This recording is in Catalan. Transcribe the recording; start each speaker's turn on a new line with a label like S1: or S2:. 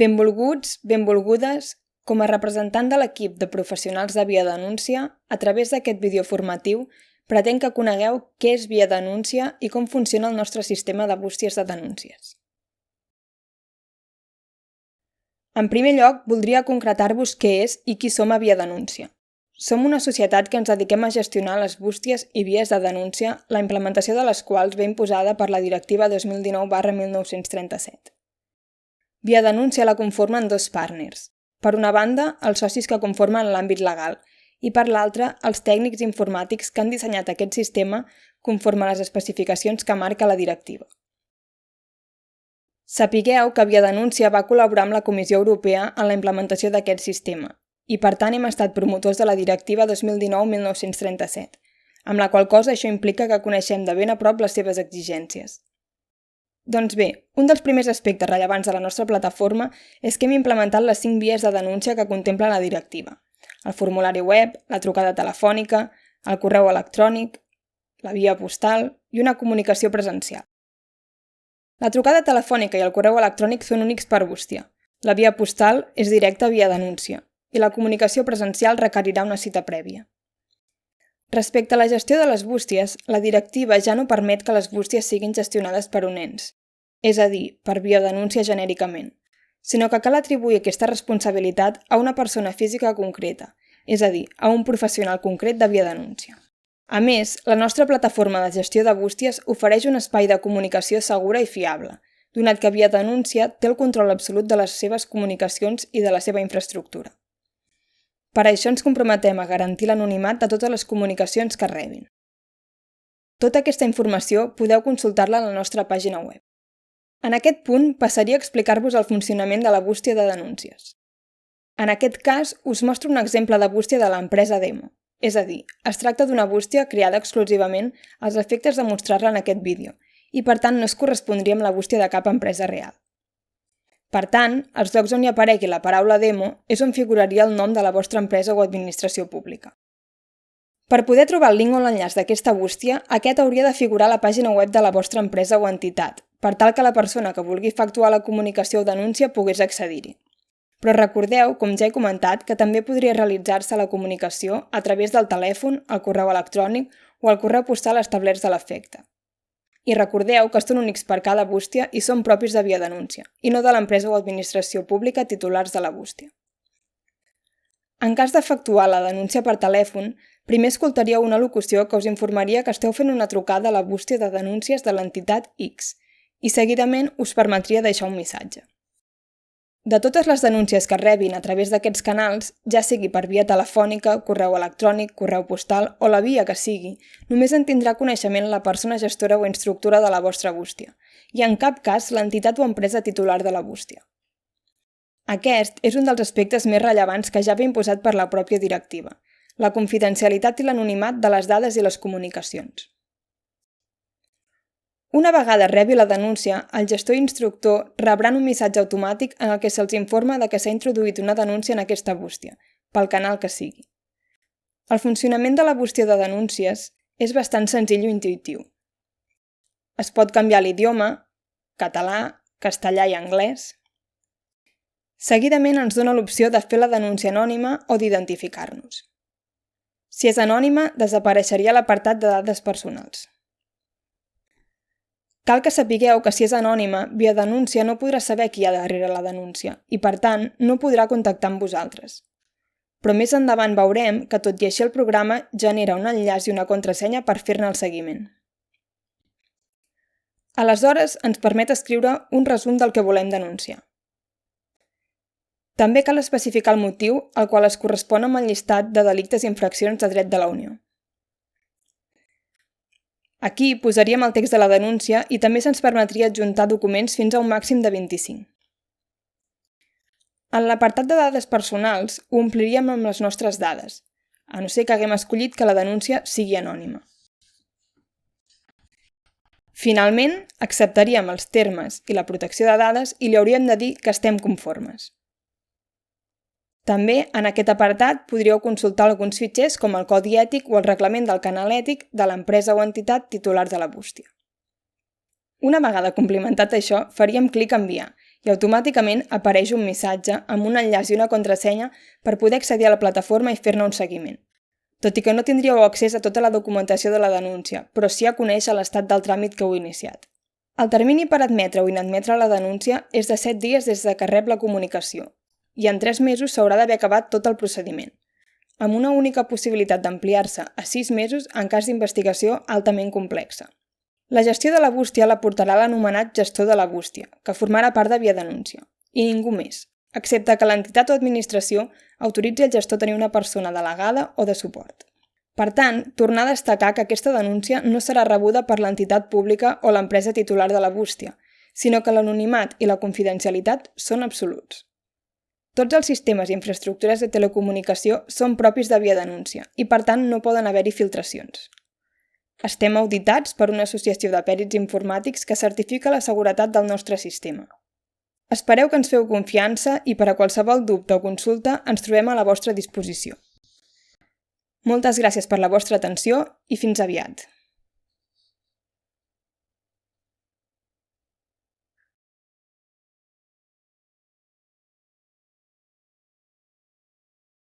S1: Benvolguts, benvolgudes, com a representant de l'equip de professionals de Via Denúncia, a través d'aquest vídeo formatiu, pretenc que conegueu què és Via Denúncia i com funciona el nostre sistema de bústies de denúncies. En primer lloc, voldria concretar-vos què és i qui som a Via Denúncia. Som una societat que ens dediquem a gestionar les bústies i vies de denúncia, la implementació de les quals ve imposada per la Directiva 2019/1937. Via Denúncia la conformen dos partners. Per una banda, els socis que conformen l'àmbit legal i per l'altra, els tècnics informàtics que han dissenyat aquest sistema conforme a les especificacions que marca la directiva. Sapigueu que Via Denúncia va col·laborar amb la Comissió Europea en la implementació d'aquest sistema i per tant hem estat promotors de la Directiva 2019/1937, amb la qual cosa això implica que coneixem de ben a prop les seves exigències. Doncs bé, un dels primers aspectes rellevants de la nostra plataforma és que hem implementat les 5 vies de denúncia que contempla la directiva: el formulari web, la trucada telefònica, el correu electrònic, la via postal i una comunicació presencial. La trucada telefònica i el correu electrònic són únics per bústia. La via postal és directa via denúncia i la comunicació presencial requerirà una cita prèvia. Respecte a la gestió de les bústies, la directiva ja no permet que les bústies siguin gestionades per un ens, és a dir, per Via Denúncia genèricament, sinó que cal atribuir aquesta responsabilitat a una persona física concreta, és a dir, a un professional concret de Via Denúncia. A més, la nostra plataforma de gestió de bústies ofereix un espai de comunicació segura i fiable, donat que Via Denúncia té el control absolut de les seves comunicacions i de la seva infraestructura. Per això ens comprometem a garantir l'anonimat de totes les comunicacions que rebin. Tota aquesta informació podeu consultar-la a la nostra pàgina web. En aquest punt passaria a explicar-vos el funcionament de la bústia de denúncies. En aquest cas, us mostro un exemple de bústia de l'empresa Demo, és a dir, es tracta d'una bústia creada exclusivament als efectes de mostrar-la en aquest vídeo i per tant no es correspondria amb la bústia de cap empresa real. Per tant, als llocs on hi aparegui la paraula demo és on figuraria el nom de la vostra empresa o administració pública. Per poder trobar el link o l'enllaç d'aquesta bústia, aquest hauria de figurar a la pàgina web de la vostra empresa o entitat, per tal que la persona que vulgui efectuar la comunicació o denúncia pogués accedir-hi. Però recordeu, com ja he comentat, que també podria realitzar-se la comunicació a través del telèfon, el correu electrònic o el correu postal establerts de l'efecte. I recordeu que són únics per cada bústia i són propis de Via Denúncia, i no de l'empresa o administració pública titulars de la bústia. En cas d'efectuar la denúncia per telèfon, primer escoltaríeu una locució que us informaria que esteu fent una trucada a la bústia de denúncies de l'entitat X i seguidament us permetria deixar un missatge. De totes les denúncies que rebin a través d'aquests canals, ja sigui per via telefònica, correu electrònic, correu postal o la via que sigui, només en tindrà coneixement la persona gestora o instructora de la vostra bústia i en cap cas l'entitat o empresa titular de la bústia. Aquest és un dels aspectes més rellevants que ja ve imposat per la pròpia directiva, la confidencialitat i l'anonimat de les dades i les comunicacions. Una vegada rebi la denúncia, el gestor i instructor rebran un missatge automàtic en el que se'ls informa de que s'ha introduït una denúncia en aquesta bústia, pel canal que sigui. El funcionament de la bústia de denúncies és bastant senzill i intuïtiu. Es pot canviar l'idioma, català, castellà i anglès. Seguidament ens dona l'opció de fer la denúncia anònima o d'identificar-nos. Si és anònima, desapareixeria l'apartat de dades personals. Cal que sapigueu que si és anònima, Via Denúncia no podrà saber qui hi ha darrere la denúncia i, per tant, no podrà contactar amb vosaltres. Però més endavant veurem que, tot i així, el programa genera un enllaç i una contrasenya per fer-ne el seguiment. Aleshores, ens permet escriure un resum del que volem denunciar. També cal especificar el motiu al qual es correspon amb el llistat de delictes i infraccions de dret de la Unió. Aquí posaríem el text de la denúncia i també se'ns permetria adjuntar documents fins a un màxim de 25. En l'apartat de dades personals ho ompliríem amb les nostres dades, a no ser que haguem escollit que la denúncia sigui anònima. Finalment, acceptaríem els termes i la protecció de dades i li hauríem de dir que estem conformes. També, en aquest apartat, podríeu consultar alguns fitxers com el codi ètic o el reglament del canal ètic de l'empresa o entitat titular de la bústia. Una vegada complimentat això, faríem clic a enviar i automàticament apareix un missatge amb un enllaç i una contrasenya per poder accedir a la plataforma i fer-ne un seguiment. Tot i que no tindríeu accés a tota la documentació de la denúncia, però sí a conèixer l'estat del tràmit que heu iniciat. El termini per admetre o inadmetre la denúncia és de 7 dies des que rep la comunicació, i en 3 mesos s'haurà d'haver acabat tot el procediment, amb una única possibilitat d'ampliar-se a 6 mesos en cas d'investigació altament complexa. La gestió de la bústia la portarà l'anomenat gestor de la bústia, que formarà part de Via Denúncia, i ningú més, excepte que l'entitat o administració autoritzi el gestor a tenir una persona delegada o de suport. Per tant, tornar a destacar que aquesta denúncia no serà rebuda per l'entitat pública o l'empresa titular de la bústia, sinó que l'anonimat i la confidencialitat són absoluts. Tots els sistemes i infraestructures de telecomunicació són propis de Via Denúncia i, per tant, no poden haver-hi filtracions. Estem auditats per una associació de pèrits informàtics que certifica la seguretat del nostre sistema. Espereu que ens feu confiança i per a qualsevol dubte o consulta ens trobem a la vostra disposició. Moltes gràcies per la vostra atenció i fins aviat.